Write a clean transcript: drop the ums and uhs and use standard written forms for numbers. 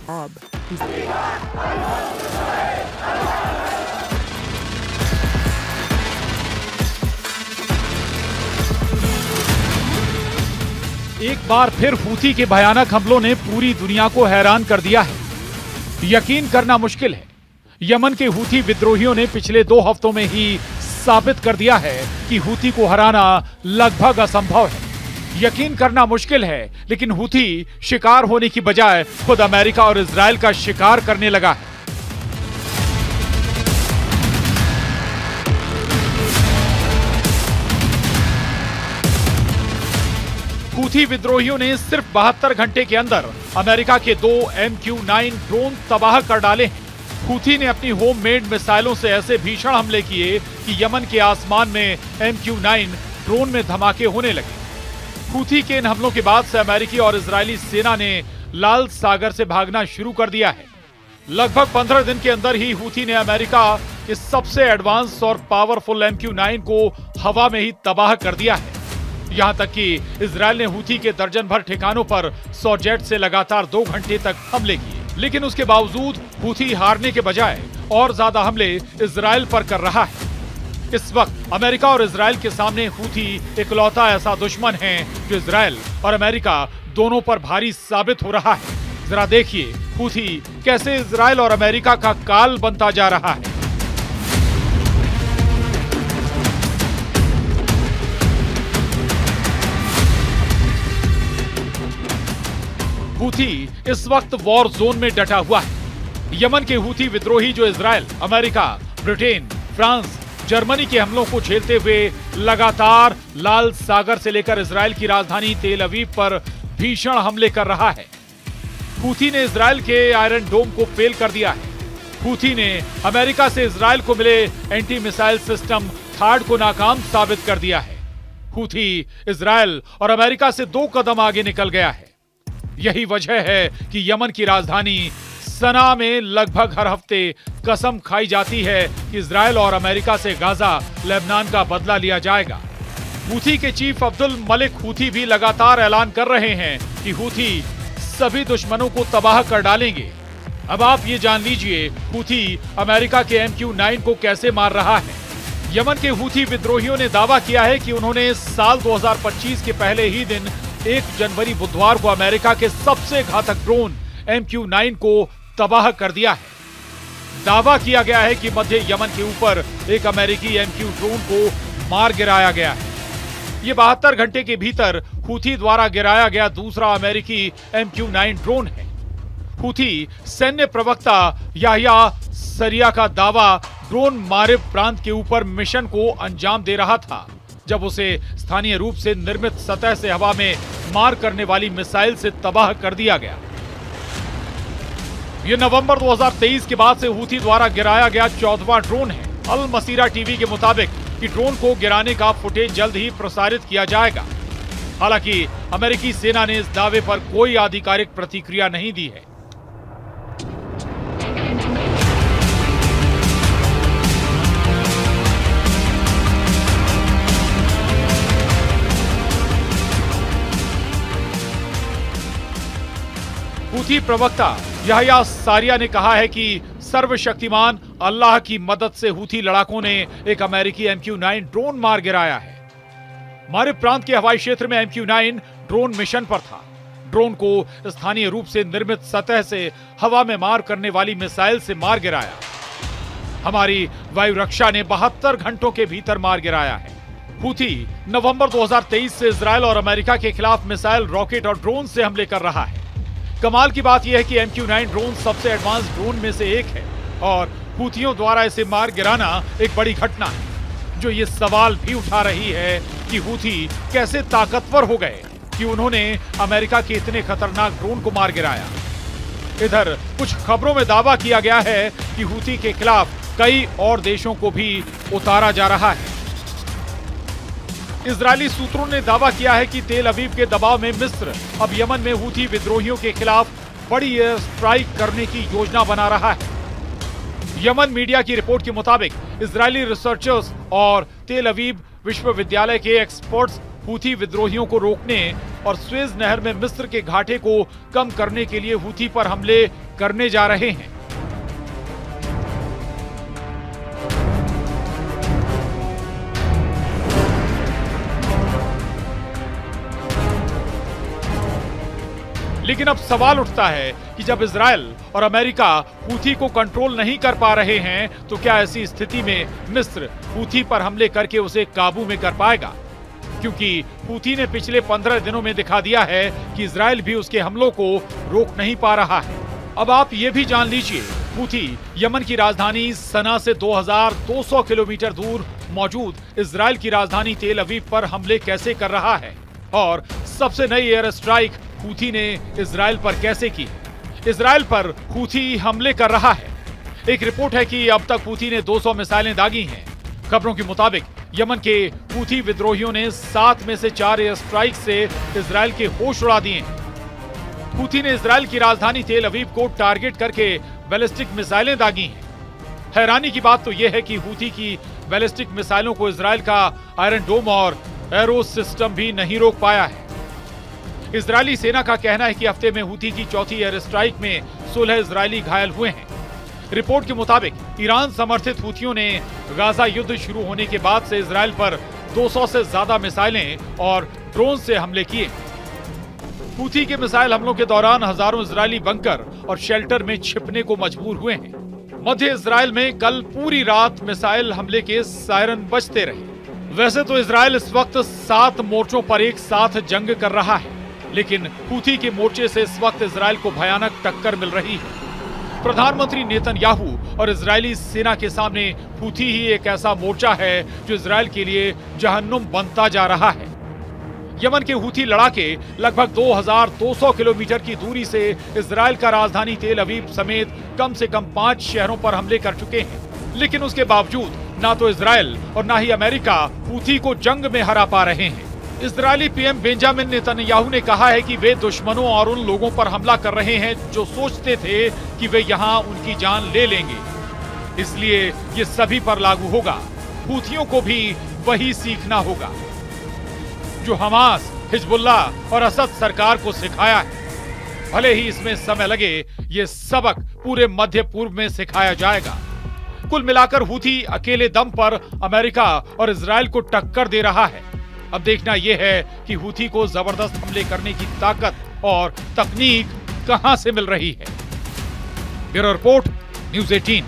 एक बार फिर हूथी के भयानक हमलों ने पूरी दुनिया को हैरान कर दिया है। यकीन करना मुश्किल है, यमन के हूथी विद्रोहियों ने पिछले 2 हफ्तों में ही साबित कर दिया है कि हूथी को हराना लगभग असंभव है। यकीन करना मुश्किल है, लेकिन हूथी शिकार होने की बजाय खुद अमेरिका और इजराइल का शिकार करने लगा है। हूथी विद्रोहियों ने सिर्फ 72 घंटे के अंदर अमेरिका के 2 MQ-9 ड्रोन तबाह कर डाले हैं। हूथी ने अपनी होममेड मिसाइलों से ऐसे भीषण हमले किए कि यमन के आसमान में MQ-9 ड्रोन में धमाके होने लगे। हूथी के इन हमलों के बाद से अमेरिकी और इजरायली सेना ने लाल सागर से भागना शुरू कर दिया है। लगभग 15 दिन के अंदर ही हूथी ने अमेरिका के सबसे एडवांस और पावरफुल MQ-9 को हवा में ही तबाह कर दिया है। यहां तक कि इजरायल ने हूथी के दर्जन भर ठिकानों पर 100 जेट से लगातार 2 घंटे तक हमले किए, लेकिन उसके बावजूद हूथी हारने के बजाय और ज्यादा हमले इजरायल पर कर रहा है। इस वक्त अमेरिका और इजरायल के सामने हूथी इकलौता ऐसा दुश्मन है जो इजरायल और अमेरिका दोनों पर भारी साबित हो रहा है। जरा देखिए हूथी कैसे इजरायल और अमेरिका का काल बनता जा रहा है। हूथी इस वक्त वॉर जोन में डटा हुआ है। यमन के हूथी विद्रोही जो Israel, America, Britain, France, Germany के हमलों को झेलते हुए लगातार लाल सागर से लेकर इजरायल की राजधानी तेल अवीव पर भीषण हमले कर रहा है। हूथी ने इजरायल के आयरन डोम को फेल कर दिया है। हूथी ने अमेरिका से इजरायल को मिले एंटी मिसाइल सिस्टम थार्ड को नाकाम साबित कर दिया है। हूथी इजरायल और अमेरिका से 2 कदम आगे निकल गया है। यही वजह है कि यमन की राजधानी सना में लगभग हर हफ्ते कसम खाई जाती है कि इजरायल और अमेरिका से गाजा, लेबनान का बदला लिया जाएगा। हूथी के चीफ अब्दुल मलिक हूथी भी लगातार ऐलान कर रहे हैं कि हूथी सभी दुश्मनों को तबाह कर डालेंगे। अब आप ये जान लीजिए हूथी अमेरिका के MQ-9 को कैसे मार रहा है। यमन के हूथी विद्रोहियों ने दावा किया है कि उन्होंने साल 2025 के पहले ही दिन 1 जनवरी बुधवार को अमेरिका के सबसे घातक ड्रोन MQ-9 को तबाह कर दिया है। दावा किया गया है कि मध्य यमन के ऊपर एक अमेरिकी MQ ड्रोन को मार गिराया गया है। ये 72 घंटे के भीतर हूथी द्वारा गिराया गया दूसरा अमेरिकी MQ-9 ड्रोन है। हूथी सैन्य प्रवक्ता याह्या सरिया का दावा ड्रोन मारिब प्रांत के ऊपर मिशन को अंजाम दे रहा था, जब उसे स्थानीय रूप से निर्मित सतह से हवा में मार करने वाली मिसाइल से तबाह कर दिया गया। यह नवंबर 2023 के बाद से हूथी द्वारा गिराया गया 14वां ड्रोन है। अल मसीरा टीवी के मुताबिक कि ड्रोन को गिराने का फुटेज जल्द ही प्रसारित किया जाएगा। हालांकि अमेरिकी सेना ने इस दावे पर कोई आधिकारिक प्रतिक्रिया नहीं दी है। हूथी प्रवक्ता याह्या सारिया ने कहा है कि सर्वशक्तिमान अल्लाह की मदद से हूथी लड़ाकों ने एक अमेरिकी MQ-9 ड्रोन मार गिराया है। मारिब प्रांत के हवाई क्षेत्र में MQ-9 ड्रोन मिशन पर था। ड्रोन को स्थानीय रूप से निर्मित सतह से हवा में मार करने वाली मिसाइल से मार गिराया। हमारी वायु रक्षा ने 72 घंटों के भीतर मार गिराया है। हूथी नवंबर 2023 से इजरायल और अमेरिका के खिलाफ मिसाइल, रॉकेट और ड्रोन से हमले कर रहा है। कमाल की बात यह है कि MQ-9 ड्रोन सबसे एडवांस ड्रोन में से एक है और हूथियों द्वारा इसे मार गिराना एक बड़ी घटना है, जो ये सवाल भी उठा रही है कि हूथी कैसे ताकतवर हो गए कि उन्होंने अमेरिका के इतने खतरनाक ड्रोन को मार गिराया। इधर कुछ खबरों में दावा किया गया है कि हूथी के खिलाफ कई और देशों को भी उतारा जा रहा है। इजरायली सूत्रों ने दावा किया है कि तेल अवीव के दबाव में मिस्र अब यमन में हूथी विद्रोहियों के खिलाफ बड़ी एयर स्ट्राइक करने की योजना बना रहा है। यमन मीडिया की रिपोर्ट के मुताबिक इजरायली रिसर्चर्स और तेल अवीव विश्वविद्यालय के एक्सपर्ट्स हूथी विद्रोहियों को रोकने और स्वेज नहर में मिस्र के घाटे को कम करने के लिए हूथी पर हमले करने जा रहे हैं। लेकिन अब सवाल उठता है कि जब इजराइल और अमेरिका हूथी को कंट्रोल नहीं कर पा रहे हैं तो क्या ऐसी स्थिति में मिस्र हूथी पर हमले करके उसे काबू में कर पाएगा? क्योंकि हूथी ने पिछले 15 दिनों में दिखा दिया है कि इजराइल भी उसके हमलों को रोक नहीं पा रहा है। अब आप ये भी जान लीजिए, हूथी यमन की राजधानी सना से 2200 किलोमीटर दूर मौजूद इजराइल की राजधानी तेल अवीव पर हमले कैसे कर रहा है और सबसे नई एयर स्ट्राइक हूथी ने इजराइल पर कैसे की। इजराइल पर हूथी हमले कर रहा है। एक रिपोर्ट है कि अब तक हूथी ने 200 मिसाइलें दागी हैं। खबरों के मुताबिक यमन के हूथी विद्रोहियों ने 7 में से 4 एयर स्ट्राइक से इजराइल के होश उड़ा दिए हैं। हूथी ने इजराइल की राजधानी तेल अवीव को टारगेट करके बैलिस्टिक मिसाइलें दागी हैं। हैरानी की बात तो यह है कि हूथी की बैलिस्टिक मिसाइलों को इजराइल का आयरन डोम और एरो सिस्टम भी नहीं रोक पाया है। इजरायली सेना का कहना है कि हफ्ते में हूथी की चौथी एयर स्ट्राइक में 16 इजरायली घायल हुए हैं। रिपोर्ट के मुताबिक ईरान समर्थित हूथियों ने गाजा युद्ध शुरू होने के बाद से इजराइल पर 200 से ज्यादा मिसाइलें और ड्रोन से हमले किए। हूथी के मिसाइल हमलों के दौरान हजारों इजरायली बंकर और शेल्टर में छिपने को मजबूर हुए हैं। मध्य इजराइल में कल पूरी रात मिसाइल हमले के सायरन बजते रहे। वैसे तो इजराइल इस वक्त 7 मोर्चों पर एक साथ जंग कर रहा है, लेकिन हूथी के मोर्चे से इस वक्त इजराइल को भयानक टक्कर मिल रही है। प्रधानमंत्री नेतन्याहू और इजरायली सेना के सामने हूथी ही एक ऐसा मोर्चा है जो इजराइल के लिए जहन्नुम बनता जा रहा है। यमन के हूथी लड़ाके लगभग 2200 किलोमीटर की दूरी से इजराइल का राजधानी तेल अवीव समेत कम से कम 5 शहरों पर हमले कर चुके हैं, लेकिन उसके बावजूद ना तो इजराइल और ना ही अमेरिका हूथी को जंग में हरा पा रहे हैं। इजरायली पीएम बेंजामिन नेतन्याहू ने कहा है कि वे दुश्मनों और उन लोगों पर हमला कर रहे हैं जो सोचते थे कि वे यहां उनकी जान ले लेंगे, इसलिए ये सभी पर लागू होगा। हूथियों को भी वही सीखना होगा जो हमास, हिजबुल्लाह और असद सरकार को सिखाया है। भले ही इसमें समय लगे, ये सबक पूरे मध्य पूर्व में सिखाया जाएगा। कुल मिलाकर हूथी अकेले दम पर अमेरिका और इजराइल को टक्कर दे रहा है। अब देखना यह है कि हूथी को जबरदस्त हमले करने की ताकत और तकनीक कहां से मिल रही है। Bureau report, news 18।